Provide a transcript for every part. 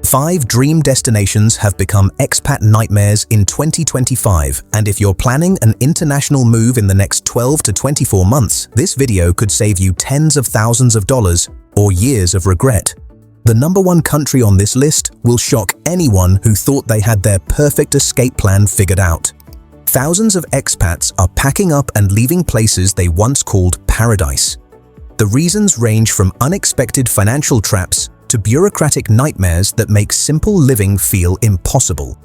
5 dream destinations have become expat nightmares in 2025, and if you're planning an international move in the next 12 to 24 months, this video could save you tens of thousands of dollars or years of regret. The number 1 country on this list will shock anyone who thought they had their perfect escape plan figured out. Thousands of expats are packing up and leaving places they once called paradise. The reasons range from unexpected financial traps to bureaucratic nightmares that make simple living feel impossible.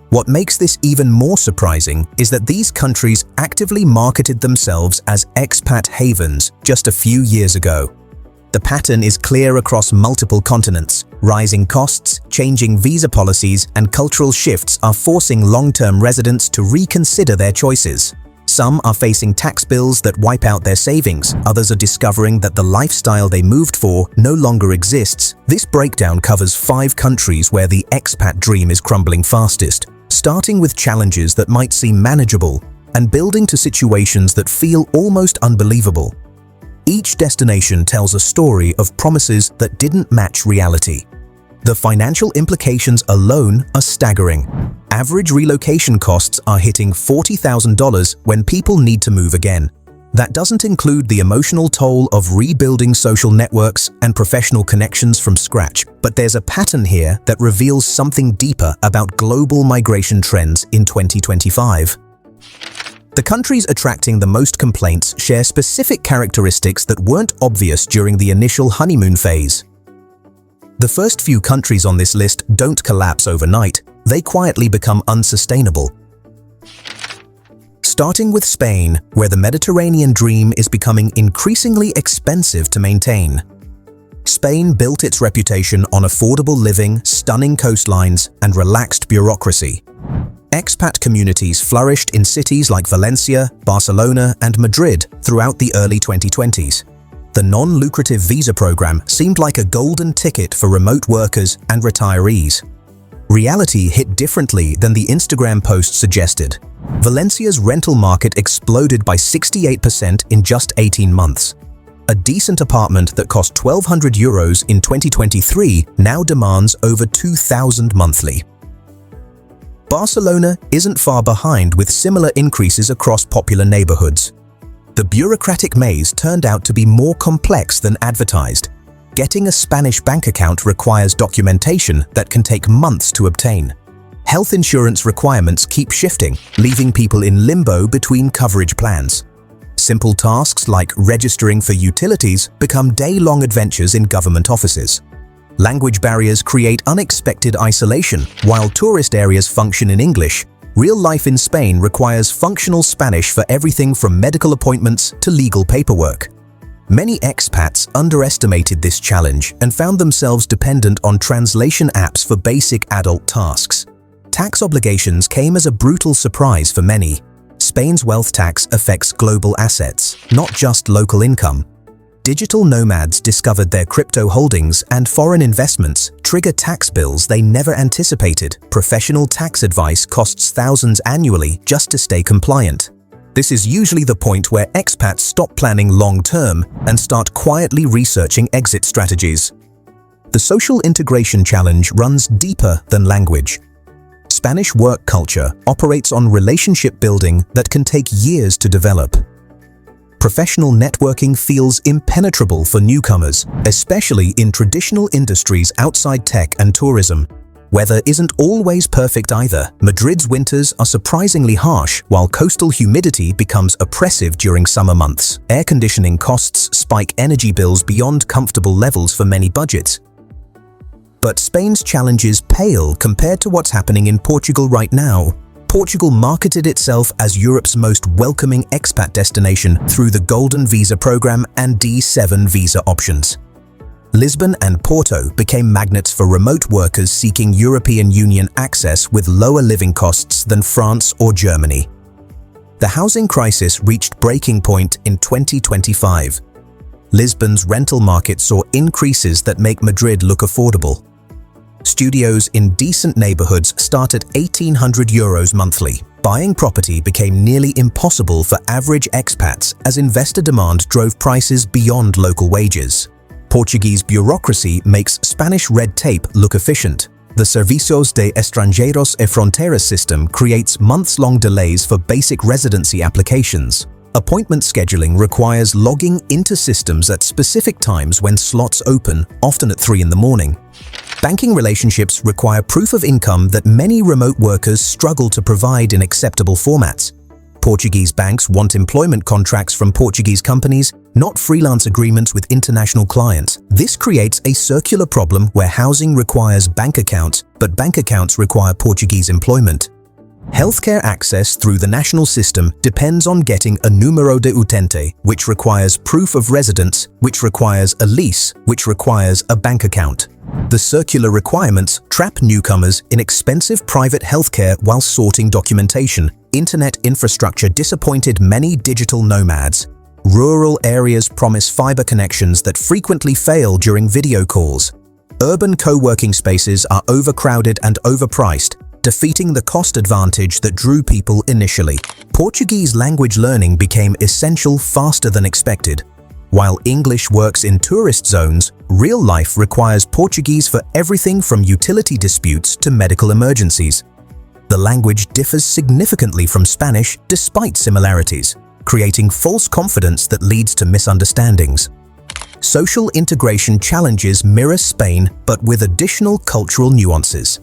What makes this even more surprising is that these countries actively marketed themselves as expat havens just a few years ago. The pattern is clear across multiple continents. Rising costs, changing visa policies, and cultural shifts are forcing long-term residents to reconsider their choices. Some are facing tax bills that wipe out their savings. Others are discovering that the lifestyle they moved for no longer exists. This breakdown covers 5 countries where the expat dream is crumbling fastest, starting with challenges that might seem manageable and building to situations that feel almost unbelievable. Each destination tells a story of promises that didn't match reality. The financial implications alone are staggering. Average relocation costs are hitting $40,000 when people need to move again. That doesn't include the emotional toll of rebuilding social networks and professional connections from scratch. But there's a pattern here that reveals something deeper about global migration trends in 2025. The countries attracting the most complaints share specific characteristics that weren't obvious during the initial honeymoon phase. The first few countries on this list don't collapse overnight. They quietly become unsustainable. Starting with Spain, where the Mediterranean dream is becoming increasingly expensive to maintain. Spain built its reputation on affordable living, stunning coastlines, and relaxed bureaucracy. Expat communities flourished in cities like Valencia, Barcelona, and Madrid throughout the early 2020s. The non-lucrative visa program seemed like a golden ticket for remote workers and retirees. Reality hit differently than the Instagram post suggested. Valencia's rental market exploded by 68% in just 18 months. A decent apartment that cost €1,200 in 2023 now demands over $2,000 monthly. Barcelona isn't far behind with similar increases across popular neighborhoods. The bureaucratic maze turned out to be more complex than advertised. Getting a Spanish bank account requires documentation that can take months to obtain. Health insurance requirements keep shifting, leaving people in limbo between coverage plans. Simple tasks like registering for utilities become day-long adventures in government offices. Language barriers create unexpected isolation, while tourist areas function in English. Real life in Spain requires functional Spanish for everything from medical appointments to legal paperwork. Many expats underestimated this challenge and found themselves dependent on translation apps for basic adult tasks. Tax obligations came as a brutal surprise for many. Spain's wealth tax affects global assets, not just local income. Digital nomads discovered their crypto holdings and foreign investments trigger tax bills they never anticipated. Professional tax advice costs thousands annually just to stay compliant. This is usually the point where expats stop planning long-term and start quietly researching exit strategies. The social integration challenge runs deeper than language. Spanish work culture operates on relationship building that can take years to develop. Professional networking feels impenetrable for newcomers, especially in traditional industries outside tech and tourism. Weather isn't always perfect either. Madrid's winters are surprisingly harsh, while coastal humidity becomes oppressive during summer months. Air conditioning costs spike energy bills beyond comfortable levels for many budgets. But Spain's challenges pale compared to what's happening in Portugal right now. Portugal marketed itself as Europe's most welcoming expat destination through the Golden Visa program and D7 visa options. Lisbon and Porto became magnets for remote workers seeking European Union access with lower living costs than France or Germany. The housing crisis reached breaking point in 2025. Lisbon's rental market saw increases that make Madrid look affordable. Studios in decent neighborhoods start at €1,800 monthly. Buying property became nearly impossible for average expats as investor demand drove prices beyond local wages. Portuguese bureaucracy makes Spanish red tape look efficient. The Servicios de Estrangeiros e Fronteras system creates months-long delays for basic residency applications. Appointment scheduling requires logging into systems at specific times when slots open, often at 3 in the morning. Banking relationships require proof of income that many remote workers struggle to provide in acceptable formats. Portuguese banks want employment contracts from Portuguese companies, not freelance agreements with international clients. This creates a circular problem where housing requires bank accounts, but bank accounts require Portuguese employment. Healthcare access through the national system depends on getting a número de utente, which requires proof of residence, which requires a lease, which requires a bank account. The circular requirements trap newcomers in expensive private healthcare while sorting documentation. Internet infrastructure disappointed many digital nomads. Rural areas promise fiber connections that frequently fail during video calls. Urban co-working spaces are overcrowded and overpriced, defeating the cost advantage that drew people initially. Portuguese language learning became essential faster than expected. While English works in tourist zones, real life requires Portuguese for everything from utility disputes to medical emergencies. The language differs significantly from Spanish despite similarities, creating false confidence that leads to misunderstandings. Social integration challenges mirror Spain, but with additional cultural nuances.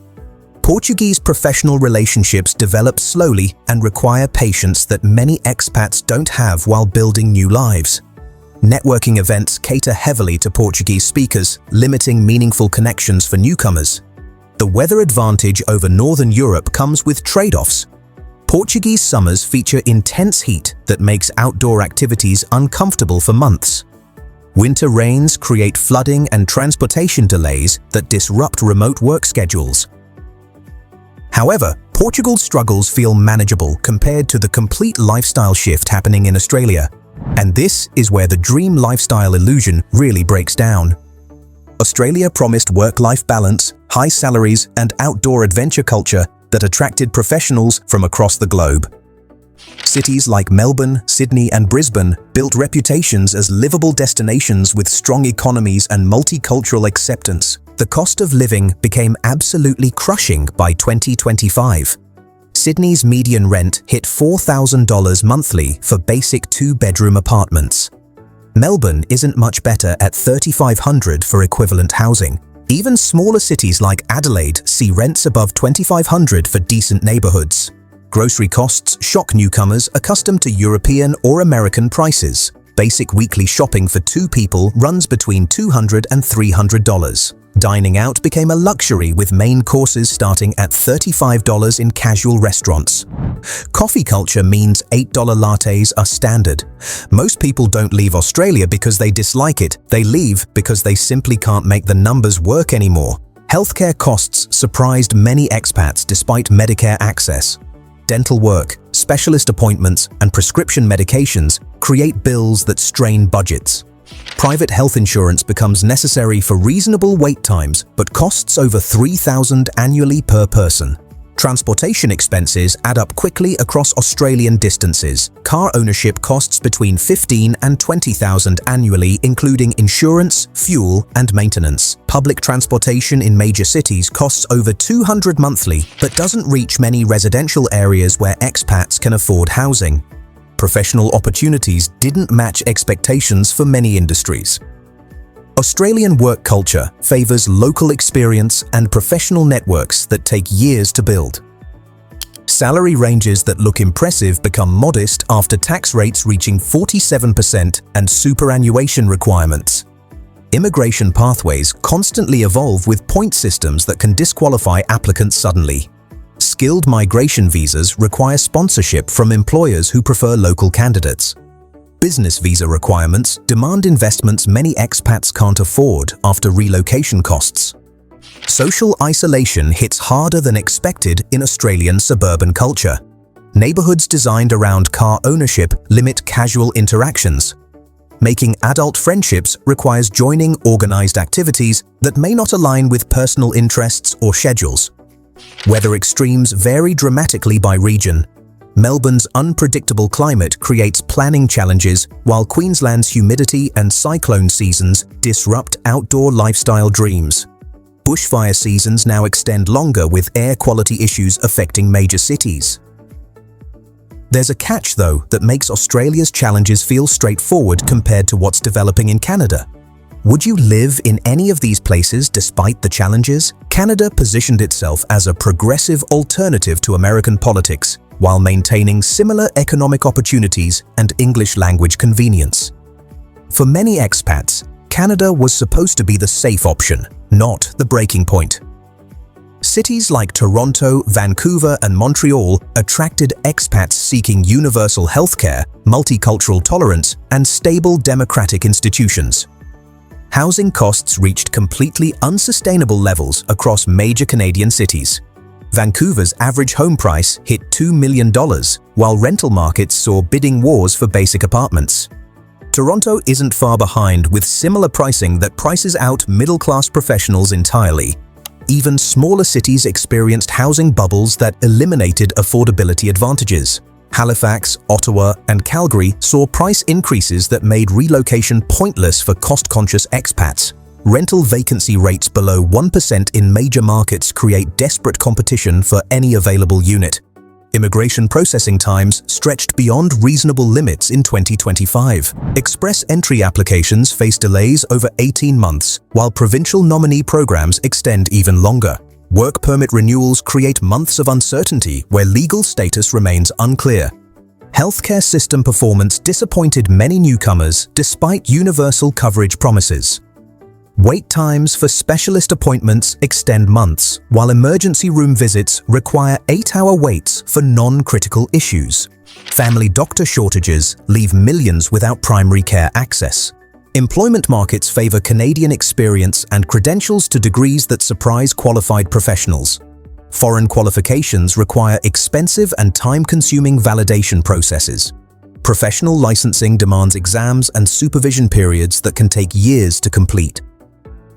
Portuguese professional relationships develop slowly and require patience that many expats don't have while building new lives. Networking events cater heavily to Portuguese speakers, limiting meaningful connections for newcomers. The weather advantage over Northern Europe comes with trade-offs. Portuguese summers feature intense heat that makes outdoor activities uncomfortable for months. Winter rains create flooding and transportation delays that disrupt remote work schedules. However, Portugal's struggles feel manageable compared to the complete lifestyle shift happening in Australia. And this is where the dream lifestyle illusion really breaks down. Australia promised work-life balance, high salaries, and outdoor adventure culture that attracted professionals from across the globe. Cities like Melbourne, Sydney, and Brisbane built reputations as livable destinations with strong economies and multicultural acceptance. The cost of living became absolutely crushing by 2025. Sydney's median rent hit $4,000 monthly for basic 2-bedroom apartments. Melbourne isn't much better at $3,500 for equivalent housing. Even smaller cities like Adelaide see rents above $2,500 for decent neighborhoods. Grocery costs shock newcomers accustomed to European or American prices. Basic weekly shopping for 2 people runs between $200 and $300. Dining out became a luxury with main courses starting at $35 in casual restaurants. Coffee culture means $8 lattes are standard. Most people don't leave Australia because they dislike it. They leave because they simply can't make the numbers work anymore. Healthcare costs surprised many expats despite Medicare access. Dental work, specialist appointments, and prescription medications create bills that strain budgets. Private health insurance becomes necessary for reasonable wait times, but costs over $3,000 annually per person. Transportation expenses add up quickly across Australian distances. Car ownership costs between $15,000 and $20,000 annually, including insurance, fuel, and maintenance. Public transportation in major cities costs over $200 monthly, but doesn't reach many residential areas where expats can afford housing. Professional opportunities didn't match expectations for many industries. Australian work culture favors local experience and professional networks that take years to build. Salary ranges that look impressive become modest after tax rates reaching 47% and superannuation requirements. Immigration pathways constantly evolve with point systems that can disqualify applicants suddenly. Skilled migration visas require sponsorship from employers who prefer local candidates. Business visa requirements demand investments many expats can't afford after relocation costs. Social isolation hits harder than expected in Australian suburban culture. Neighborhoods designed around car ownership limit casual interactions. Making adult friendships requires joining organized activities that may not align with personal interests or schedules. Weather extremes vary dramatically by region. Melbourne's unpredictable climate creates planning challenges, while Queensland's humidity and cyclone seasons disrupt outdoor lifestyle dreams. Bushfire seasons now extend longer, with air quality issues affecting major cities. There's a catch, though, that makes Australia's challenges feel straightforward compared to what's developing in Canada. Would you live in any of these places despite the challenges? Canada positioned itself as a progressive alternative to American politics, while maintaining similar economic opportunities and English language convenience. For many expats, Canada was supposed to be the safe option, not the breaking point. Cities like Toronto, Vancouver, and Montreal attracted expats seeking universal healthcare, multicultural tolerance, and stable democratic institutions. Housing costs reached completely unsustainable levels across major Canadian cities. Vancouver's average home price hit $2 million, while rental markets saw bidding wars for basic apartments. Toronto isn't far behind, with similar pricing that prices out middle-class professionals entirely. Even smaller cities experienced housing bubbles that eliminated affordability advantages. Halifax, Ottawa, and Calgary saw price increases that made relocation pointless for cost-conscious expats. Rental vacancy rates below 1% in major markets create desperate competition for any available unit. Immigration processing times stretched beyond reasonable limits in 2025. Express entry applications face delays over 18 months, while provincial nominee programs extend even longer. Work permit renewals create months of uncertainty where legal status remains unclear. Healthcare system performance disappointed many newcomers despite universal coverage promises. Wait times for specialist appointments extend months, while emergency room visits require 8-hour waits for non-critical issues. Family doctor shortages leave millions without primary care access. Employment markets favor Canadian experience and credentials to degrees that surprise qualified professionals. Foreign qualifications require expensive and time-consuming validation processes. Professional licensing demands exams and supervision periods that can take years to complete.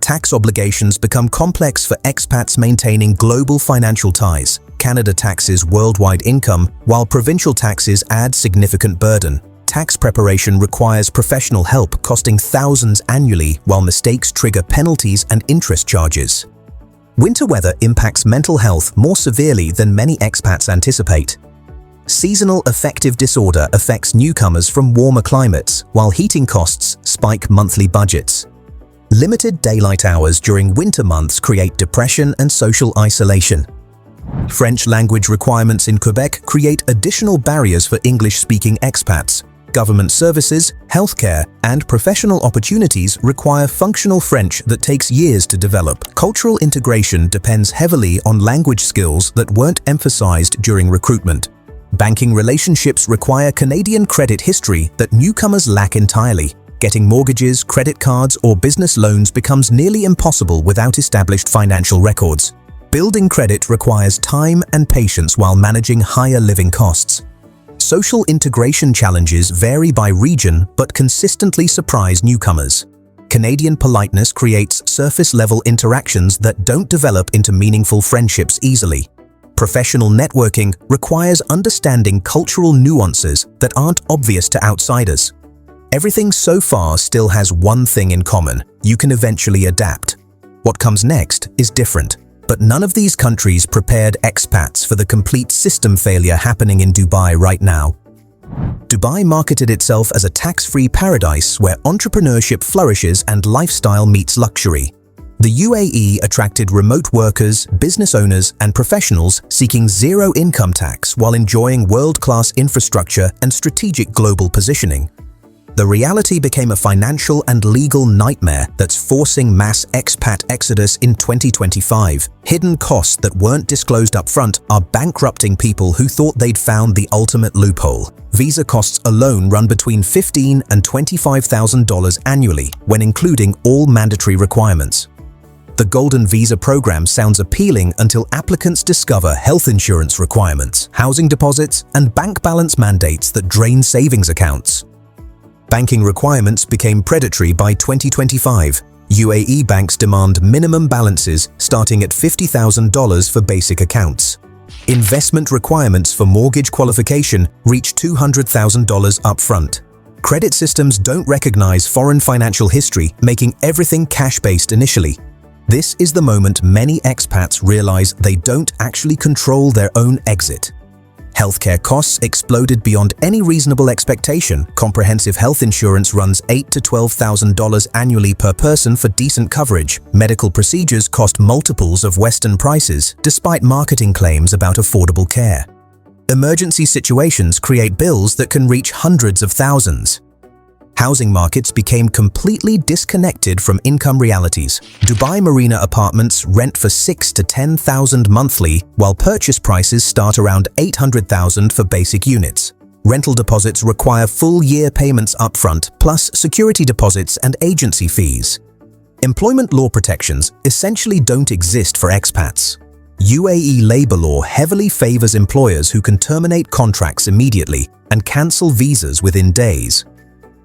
Tax obligations become complex for expats maintaining global financial ties. Canada taxes worldwide income, while provincial taxes add significant burden. Tax preparation requires professional help, costing thousands annually, while mistakes trigger penalties and interest charges. Winter weather impacts mental health more severely than many expats anticipate. Seasonal affective disorder affects newcomers from warmer climates, while heating costs spike monthly budgets. Limited daylight hours during winter months create depression and social isolation. French language requirements in Quebec create additional barriers for English-speaking expats. Government services, healthcare, and professional opportunities require functional French that takes years to develop. Cultural integration depends heavily on language skills that weren't emphasized during recruitment. Banking relationships require Canadian credit history that newcomers lack entirely. Getting mortgages, credit cards, or business loans becomes nearly impossible without established financial records. Building credit requires time and patience while managing higher living costs. Social integration challenges vary by region but consistently surprise newcomers. Canadian politeness creates surface-level interactions that don't develop into meaningful friendships easily. Professional networking requires understanding cultural nuances that aren't obvious to outsiders. Everything so far still has one thing in common: you can eventually adapt. What comes next is different. But none of these countries prepared expats for the complete system failure happening in Dubai right now. Dubai marketed itself as a tax-free paradise where entrepreneurship flourishes and lifestyle meets luxury. The UAE attracted remote workers, business owners, and professionals seeking zero income tax while enjoying world-class infrastructure and strategic global positioning. The reality became a financial and legal nightmare that's forcing mass expat exodus in 2025. Hidden costs that weren't disclosed up front are bankrupting people who thought they'd found the ultimate loophole. Visa costs alone run between $15,000 and $25,000 annually, when including all mandatory requirements. The Golden Visa program sounds appealing until applicants discover health insurance requirements, housing deposits, and bank balance mandates that drain savings accounts. Banking requirements became predatory by 2025. UAE banks demand minimum balances starting at $50,000 for basic accounts. Investment requirements for mortgage qualification reach $200,000 upfront. Credit systems don't recognize foreign financial history, making everything cash-based initially. This is the moment many expats realize they don't actually control their own exit. Healthcare costs exploded beyond any reasonable expectation. Comprehensive health insurance runs $8,000 to $12,000 annually per person for decent coverage. Medical procedures cost multiples of Western prices, despite marketing claims about affordable care. Emergency situations create bills that can reach hundreds of thousands. Housing markets became completely disconnected from income realities. Dubai Marina apartments rent for $6,000 to $10,000 monthly, while purchase prices start around $800,000 for basic units. Rental deposits require full-year payments upfront, plus security deposits and agency fees. Employment law protections essentially don't exist for expats. UAE labor law heavily favors employers who can terminate contracts immediately and cancel visas within days.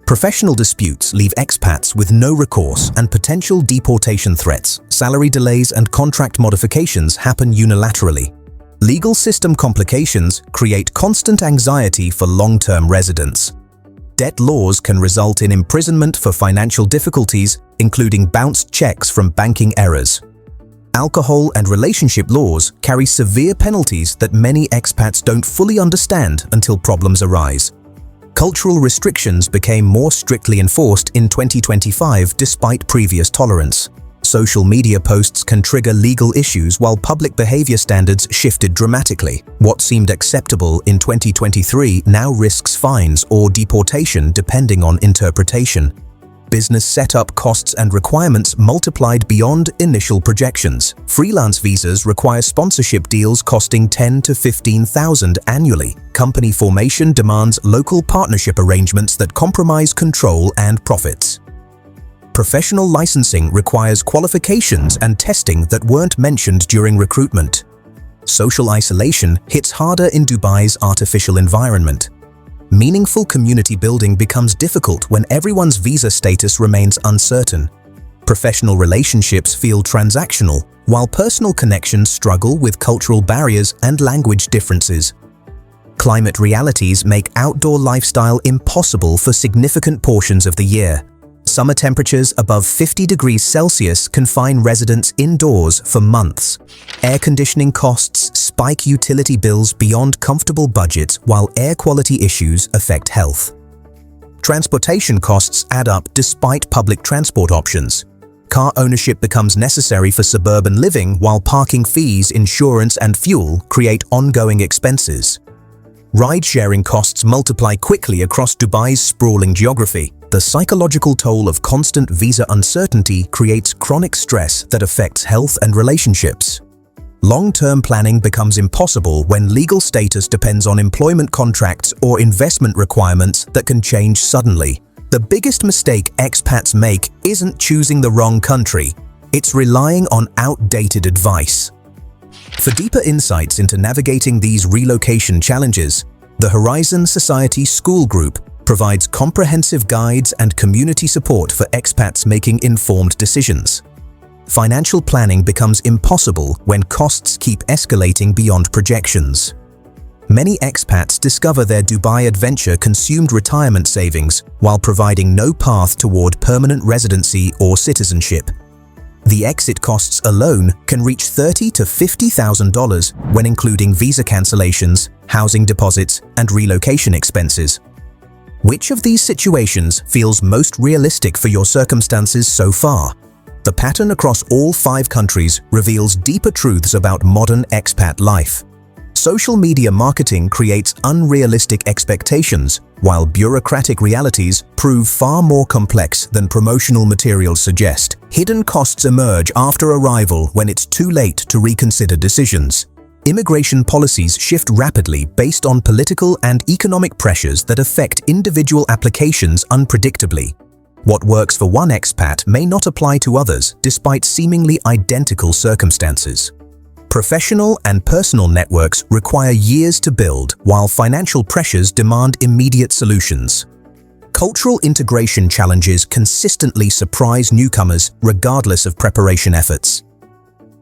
Professional disputes leave expats with no recourse and potential deportation threats. Salary delays and contract modifications happen unilaterally. Legal system complications create constant anxiety for long-term residents. Debt laws can result in imprisonment for financial difficulties, including bounced checks from banking errors. Alcohol and relationship laws carry severe penalties that many expats don't fully understand until problems arise. Cultural restrictions became more strictly enforced in 2025 despite previous tolerance. Social media posts can trigger legal issues while public behavior standards shifted dramatically. What seemed acceptable in 2023 now risks fines or deportation depending on interpretation. Business setup costs and requirements multiplied beyond initial projections. Freelance visas require sponsorship deals costing $10,000 to $15,000 annually. Company formation demands local partnership arrangements that compromise control and profits. Professional licensing requires qualifications and testing that weren't mentioned during recruitment. Social isolation hits harder in Dubai's artificial environment. Meaningful community building becomes difficult when everyone's visa status remains uncertain. Professional relationships feel transactional, while personal connections struggle with cultural barriers and language differences. Climate realities make outdoor lifestyle impossible for significant portions of the year. Summer temperatures above 50 degrees Celsius confine residents indoors for months. Air conditioning costs spike utility bills beyond comfortable budgets, while air quality issues affect health. Transportation costs add up despite public transport options. Car ownership becomes necessary for suburban living, while parking fees, insurance, and fuel create ongoing expenses. Ride-sharing costs multiply quickly across Dubai's sprawling geography. The psychological toll of constant visa uncertainty creates chronic stress that affects health and relationships. Long-term planning becomes impossible when legal status depends on employment contracts or investment requirements that can change suddenly. The biggest mistake expats make isn't choosing the wrong country, it's relying on outdated advice. For deeper insights into navigating these relocation challenges, the Horizon Society School Group provides comprehensive guides and community support for expats making informed decisions. Financial planning becomes impossible when costs keep escalating beyond projections. Many expats discover their Dubai adventure consumed retirement savings while providing no path toward permanent residency or citizenship. The exit costs alone can reach $30,000 to $50,000 when including visa cancellations, housing deposits, and relocation expenses. Which of these situations feels most realistic for your circumstances so far? The pattern across all 5 countries reveals deeper truths about modern expat life. Social media marketing creates unrealistic expectations, while bureaucratic realities prove far more complex than promotional materials suggest. Hidden costs emerge after arrival when it's too late to reconsider decisions. Immigration policies shift rapidly based on political and economic pressures that affect individual applications unpredictably. What works for one expat may not apply to others, despite seemingly identical circumstances. Professional and personal networks require years to build, while financial pressures demand immediate solutions. Cultural integration challenges consistently surprise newcomers regardless of preparation efforts.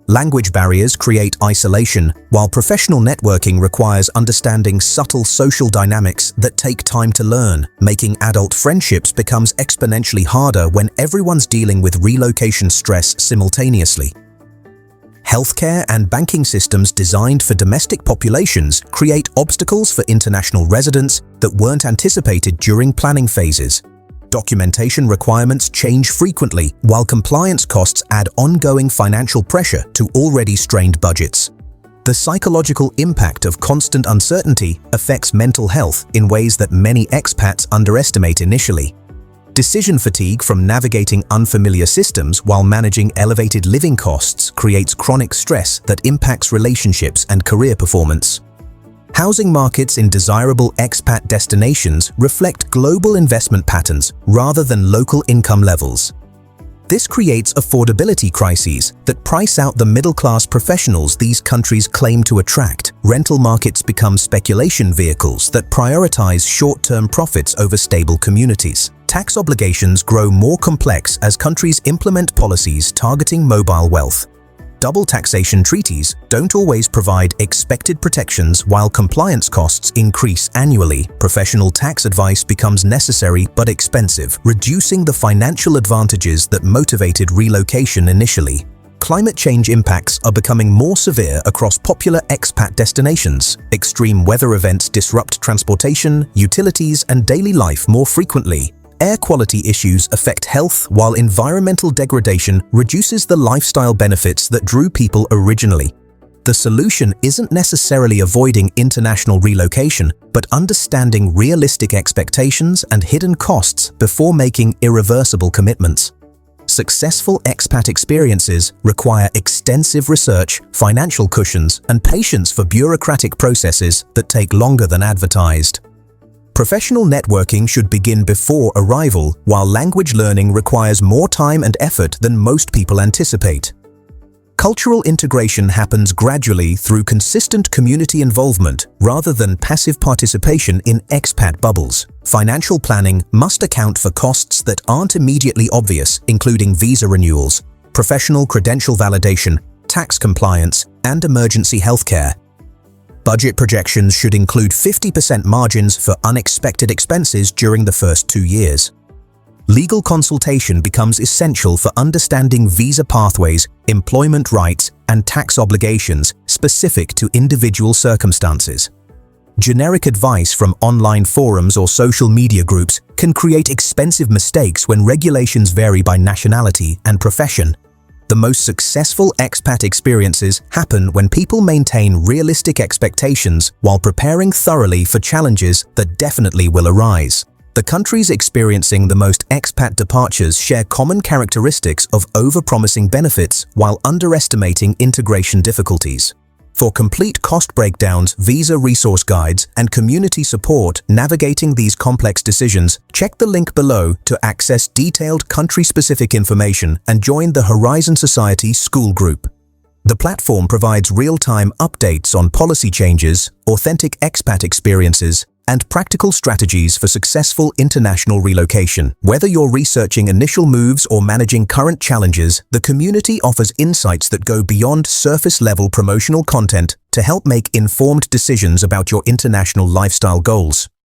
Language barriers create isolation, while professional networking requires understanding subtle social dynamics that take time to learn, making adult friendships becomes exponentially harder when everyone's dealing with relocation stress simultaneously. Healthcare and banking systems designed for domestic populations create obstacles for international residents that weren't anticipated during planning phases. Documentation requirements change frequently, while compliance costs add ongoing financial pressure to already strained budgets. The psychological impact of constant uncertainty affects mental health in ways that many expats underestimate initially. Decision fatigue from navigating unfamiliar systems while managing elevated living costs creates chronic stress that impacts relationships and career performance. Housing markets in desirable expat destinations reflect global investment patterns rather than local income levels. This creates affordability crises that price out the middle-class professionals these countries claim to attract. Rental markets become speculation vehicles that prioritize short-term profits over stable communities. Tax obligations grow more complex as countries implement policies targeting mobile wealth. Double taxation treaties don't always provide expected protections while compliance costs increase annually. Professional tax advice becomes necessary but expensive, reducing the financial advantages that motivated relocation initially. Climate change impacts are becoming more severe across popular expat destinations. Extreme weather events disrupt transportation, utilities, and daily life more frequently. Air quality issues affect health, while environmental degradation reduces the lifestyle benefits that drew people originally. The solution isn't necessarily avoiding international relocation, but understanding realistic expectations and hidden costs before making irreversible commitments. Successful expat experiences require extensive research, financial cushions, and patience for bureaucratic processes that take longer than advertised. Professional networking should begin before arrival, while language learning requires more time and effort than most people anticipate. Cultural integration happens gradually through consistent community involvement rather than passive participation in expat bubbles. Financial planning must account for costs that aren't immediately obvious, including visa renewals, professional credential validation, tax compliance, and emergency healthcare. Budget projections should include 50% margins for unexpected expenses during the first 2 years. Legal consultation becomes essential for understanding visa pathways, employment rights, and tax obligations specific to individual circumstances. Generic advice from online forums or social media groups can create expensive mistakes when regulations vary by nationality and profession. The most successful expat experiences happen when people maintain realistic expectations while preparing thoroughly for challenges that definitely will arise. The countries experiencing the most expat departures share common characteristics of over-promising benefits while underestimating integration difficulties. For complete cost breakdowns, visa resource guides, and community support navigating these complex decisions, check the link below to access detailed country-specific information and join the Horizon Society School Group. The platform provides real-time updates on policy changes, authentic expat experiences, and practical strategies for successful international relocation. Whether you're researching initial moves or managing current challenges, the community offers insights that go beyond surface-level promotional content to help make informed decisions about your international lifestyle goals.